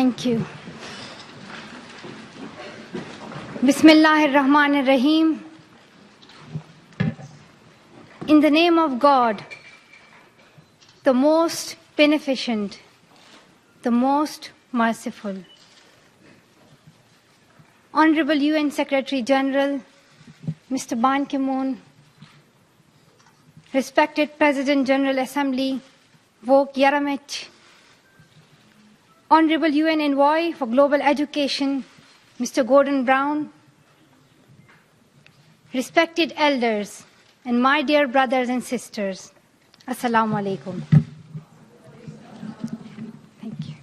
Thank you. Bismillahir-Rahmanir-Rahim. In the name of God, the most beneficent, the most merciful. Honorable UN Secretary General, Mr. Ban Ki-moon, respected President General Assembly, Vok Yaramich, Honorable UN Envoy for Global Education, Mr. Gordon Brown, respected elders, and my dear brothers and sisters, Assalamu alaikum. Thank you.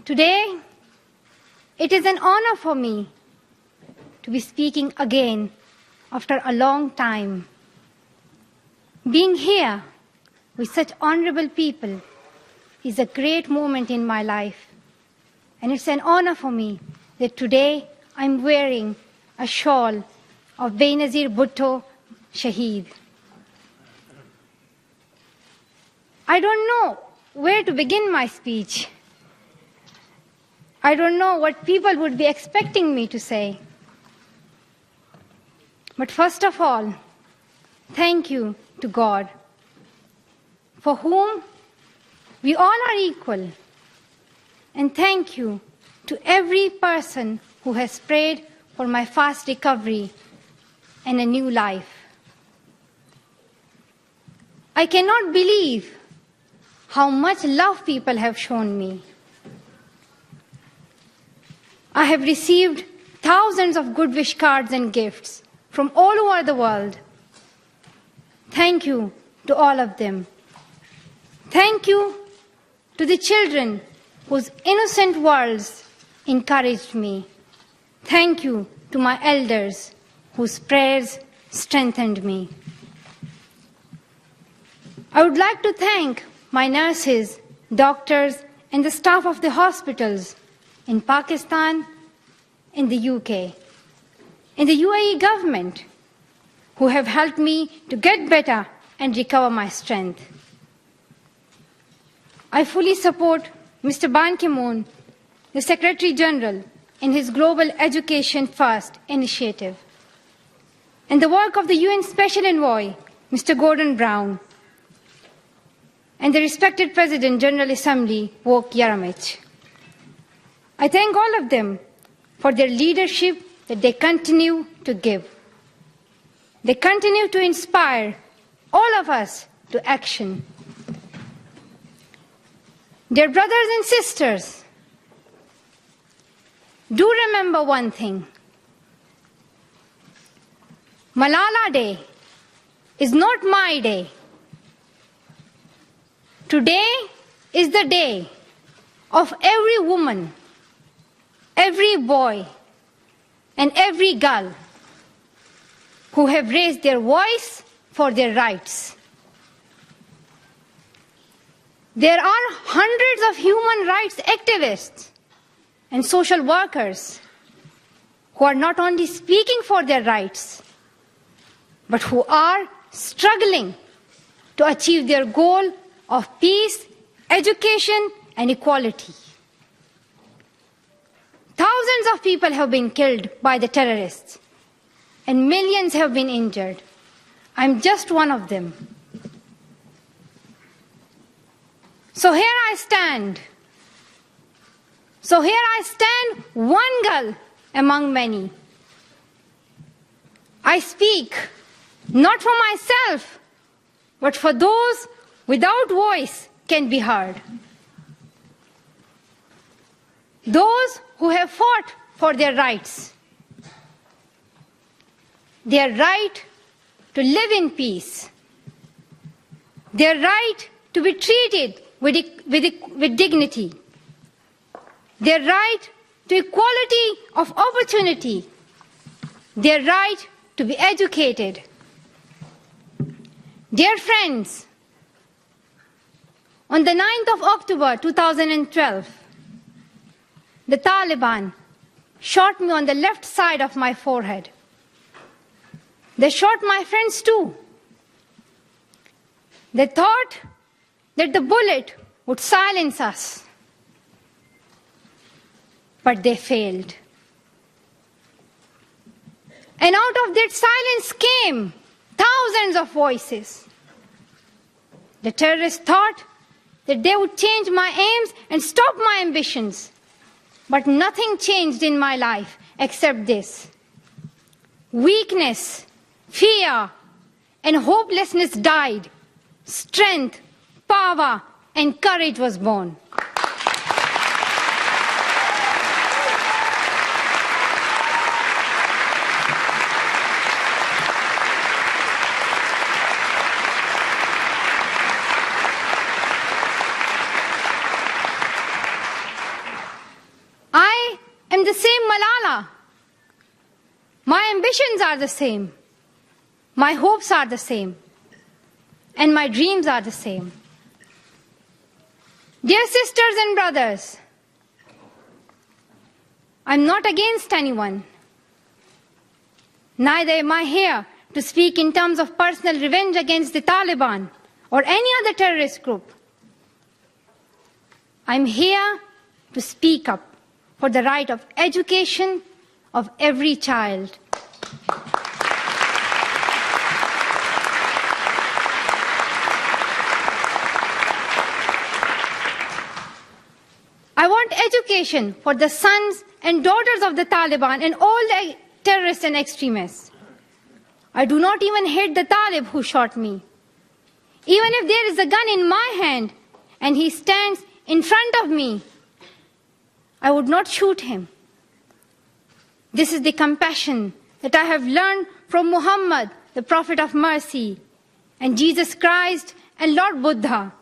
Today, it is an honor for me to be speaking again after a long time. Being here with such honorable people is a great moment in my life. And it's an honor for me that today I'm wearing a shawl of Benazir Bhutto Shaheed. I don't know where to begin my speech. I don't know what people would be expecting me to say. But first of all, thank you to God, for whom we all are equal. And thank you to every person who has prayed for my fast recovery and a new life. I cannot believe how much love people have shown me. I have received thousands of good wish cards and gifts from all over the world. Thank you to all of them. Thank you to the children whose innocent words encouraged me. Thank you to my elders whose prayers strengthened me. I would like to thank my nurses, doctors, and the staff of the hospitals in Pakistan, in the UK, in the UAE government, who have helped me to get better and recover my strength. I fully support Mr. Ban Ki-moon, the Secretary General, in his Global Education First initiative, and the work of the UN Special Envoy, Mr. Gordon Brown, and the respected President General Assembly, Vok Yaramich. I thank all of them for their leadership that they continue to give. They continue to inspire all of us to action. Dear brothers and sisters, do remember one thing. Malala Day is not my day. Today is the day of every woman, every boy, and every girl who have raised their voice for their rights. There are hundreds of human rights activists and social workers who are not only speaking for their rights, but who are struggling to achieve their goal of peace, education, and equality. Thousands of people have been killed by the terrorists, and millions have been injured. I'm just one of them. So here I stand. One girl among many. I speak not for myself, but for those without voice can be heard. Those who have fought for their rights. Their right to live in peace. Their right to be treated with dignity. Their right to equality of opportunity. Their right to be educated. Dear friends, on the 9th of October 2012, the Taliban shot me on the left side of my forehead. They shot my friends too. They thought that the bullet would silence us. but they failed. And out of that silence came thousands of voices. The terrorists thought that they would change my aims and stop my ambitions. But nothing changed in my life except this. Weakness, fear, and hopelessness died. Strength, power, and courage was born. I am the same Malala. My ambitions are the same. My hopes are the same. And my dreams are the same. Dear sisters and brothers, I'm not against anyone. Neither am I here to speak in terms of personal revenge against the Taliban or any other terrorist group. I'm here to speak up for the right of education of every child. I want education for the sons and daughters of the Taliban and all the terrorists and extremists. I do not even hate the Talib who shot me. Even if there is a gun in my hand and he stands in front of me, I would not shoot him. This is the compassion that I have learned from Muhammad, the Prophet of Mercy, and Jesus Christ and Lord Buddha.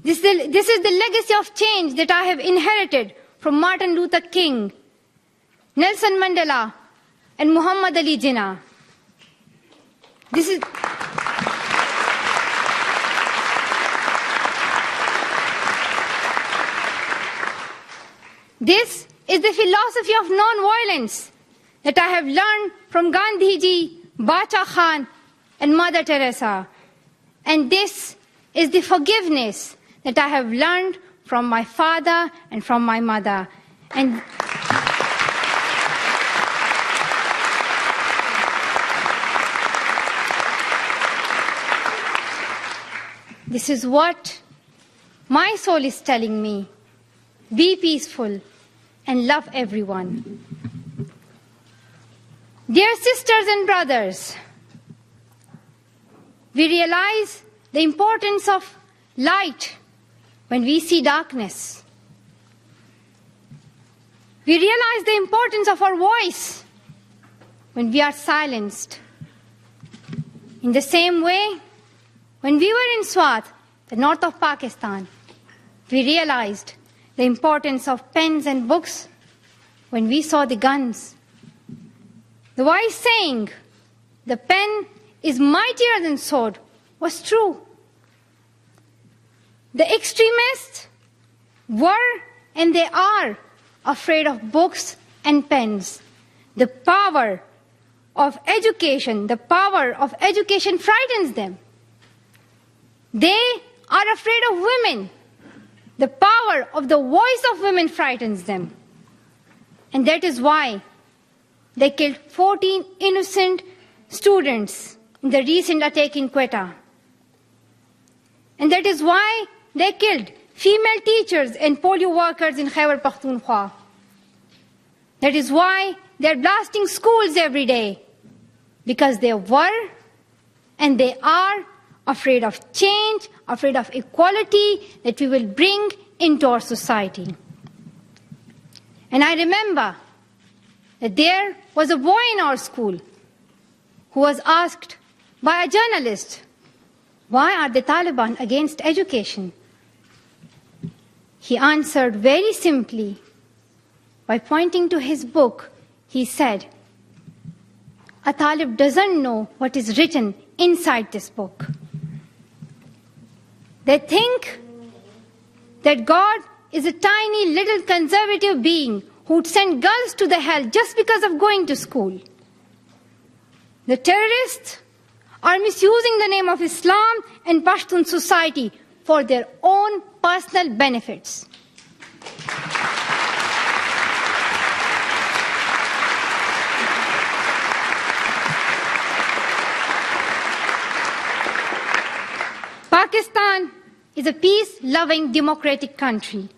This is the legacy of change that I have inherited from Martin Luther King, Nelson Mandela, and Muhammad Ali Jinnah. This is the philosophy of non-violence that I have learned from Gandhiji, Bacha Khan, and Mother Teresa. And this is the forgiveness that I have learned from my father and from my mother. And this is what my soul is telling me. Be peaceful and love everyone. Dear sisters and brothers, we realize the importance of light when we see darkness. We realize the importance of our voice when we are silenced. In the same way, when we were in Swat, the north of Pakistan, we realized the importance of pens and books when we saw the guns. The wise saying, "The pen is mightier than sword," was true. The extremists were and they are afraid of books and pens. The power of education frightens them. They are afraid of women. The power of the voice of women frightens them. And that is why they killed 14 innocent students in the recent attack in Quetta. And that is why they killed female teachers and polio workers in Khyber Pakhtunkhwa. That is why they are blasting schools every day. Because they were and they are afraid of change, afraid of equality that we will bring into our society. And I remember that there was a boy in our school who was asked by a journalist, "Why are the Taliban against education?" He answered very simply by pointing to his book. He said, "A Talib doesn't know what is written inside this book." They think that God is a tiny little conservative being who would send girls to the hell just because of going to school. The terrorists are misusing the name of Islam and Pashtun society for their own personal benefits. Pakistan is a peace-loving democratic country.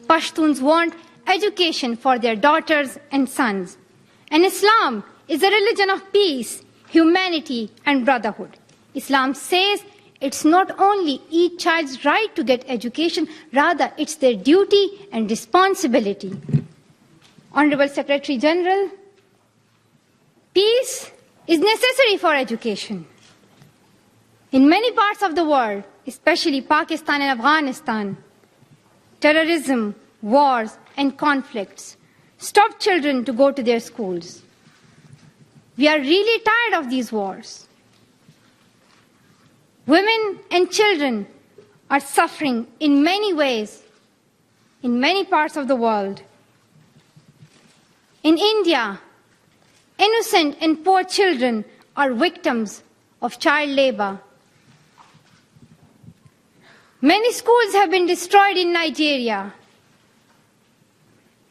Pashtuns want education for their daughters and sons. And Islam is a religion of peace, humanity, and brotherhood. Islam says it's not only each child's right to get education, rather it's their duty and responsibility. Honorable Secretary General, peace is necessary for education. In many parts of the world, especially Pakistan and Afghanistan, terrorism, wars, and conflicts stop children to go to their schools. We are really tired of these wars. Women and children are suffering in many ways in many parts of the world. In India, innocent and poor children are victims of child labor. Many schools have been destroyed in Nigeria.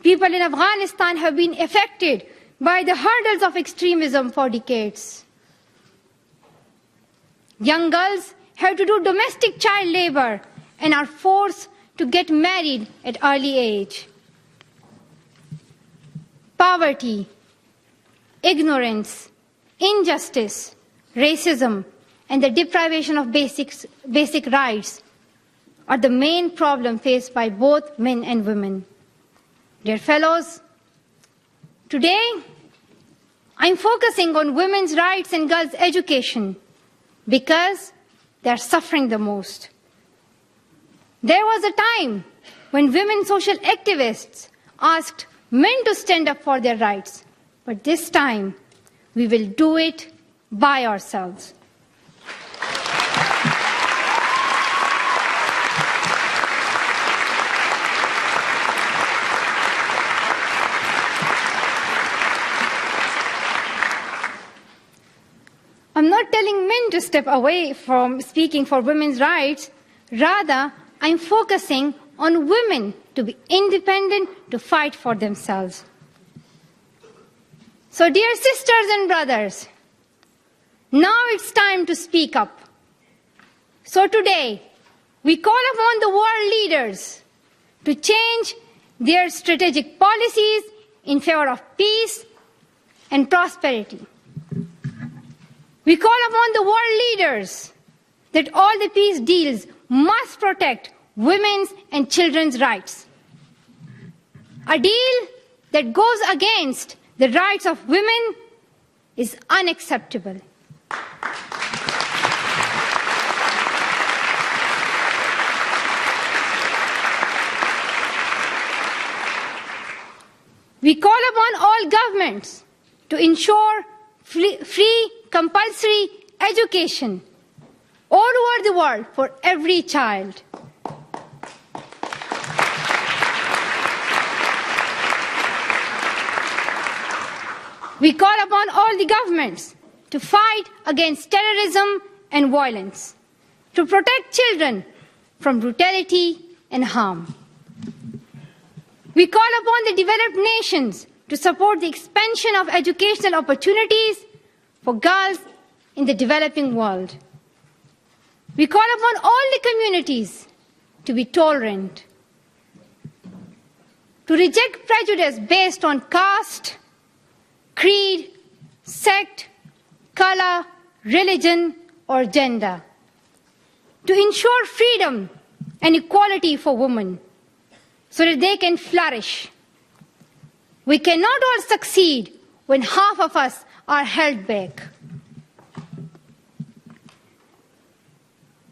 People in Afghanistan have been affected by the hurdles of extremism for decades. Young girls have to do domestic child labor and are forced to get married at early age. Poverty, ignorance, injustice, racism, and the deprivation of basic rights are the main problem faced by both men and women. Dear fellows, today I'm focusing on women's rights and girls' education because they're suffering the most. There was a time when women social activists asked men to stand up for their rights, but this time we will do it by ourselves. I'm not telling men to step away from speaking for women's rights. Rather, I'm focusing on women to be independent, to fight for themselves. So, dear sisters and brothers, now it's time to speak up. So today, we call upon the world leaders to change their strategic policies in favor of peace and prosperity. We call upon the world leaders that all the peace deals must protect women's and children's rights. A deal that goes against the rights of women is unacceptable. We call upon all governments to ensure free compulsory education all over the world for every child. We call upon all the governments to fight against terrorism and violence, to protect children from brutality and harm. We call upon the developed nations to support the expansion of educational opportunities for girls in the developing world. We call upon all the communities to be tolerant, to reject prejudice based on caste, creed, sect, color, religion, or gender, to ensure freedom and equality for women so that they can flourish. We cannot all succeed when half of us are held back.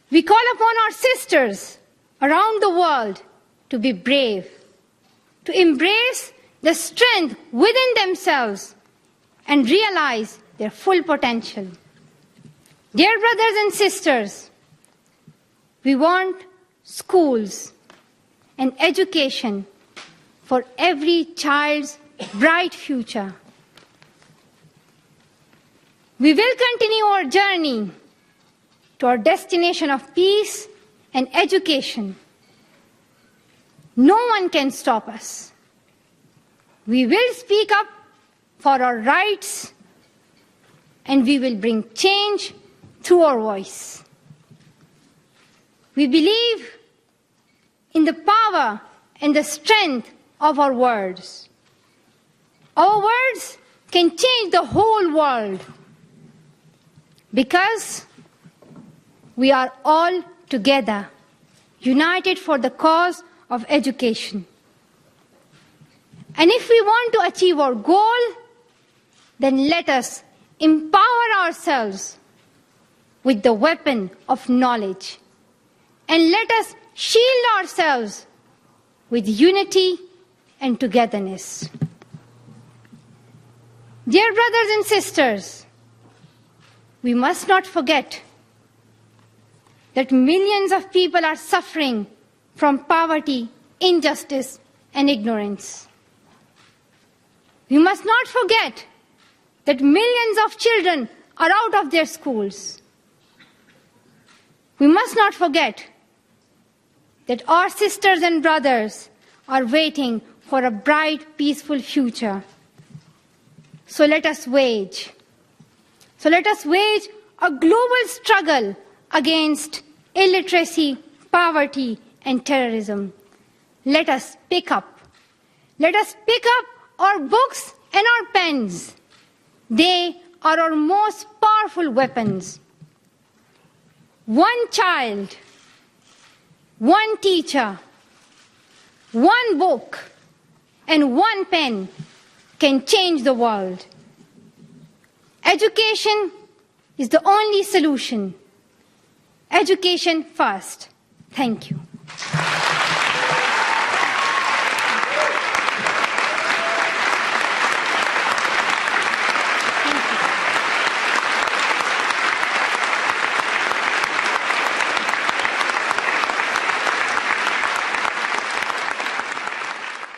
We call upon our sisters around the world to be brave, to embrace the strength within themselves and realize their full potential. Dear brothers and sisters, we want schools and education for every child's bright future. We will continue our journey to our destination of peace and education. No one can stop us. We will speak up for our rights, and we will bring change through our voice. We believe in the power and the strength of our words. Our words can change the whole world because we are all together, united for the cause of education. And if we want to achieve our goal, then let us empower ourselves with the weapon of knowledge. And let us shield ourselves with unity and togetherness. Dear brothers and sisters, we must not forget that millions of people are suffering from poverty, injustice, and ignorance. We must not forget that millions of children are out of their schools. We must not forget that our sisters and brothers are waiting for a bright, peaceful future. So let us wage a global struggle against illiteracy, poverty, and terrorism. Let us pick up our books and our pens. They are our most powerful weapons. One child, one teacher, one book, and one pen can change the world. Education is the only solution. Education first. Thank you.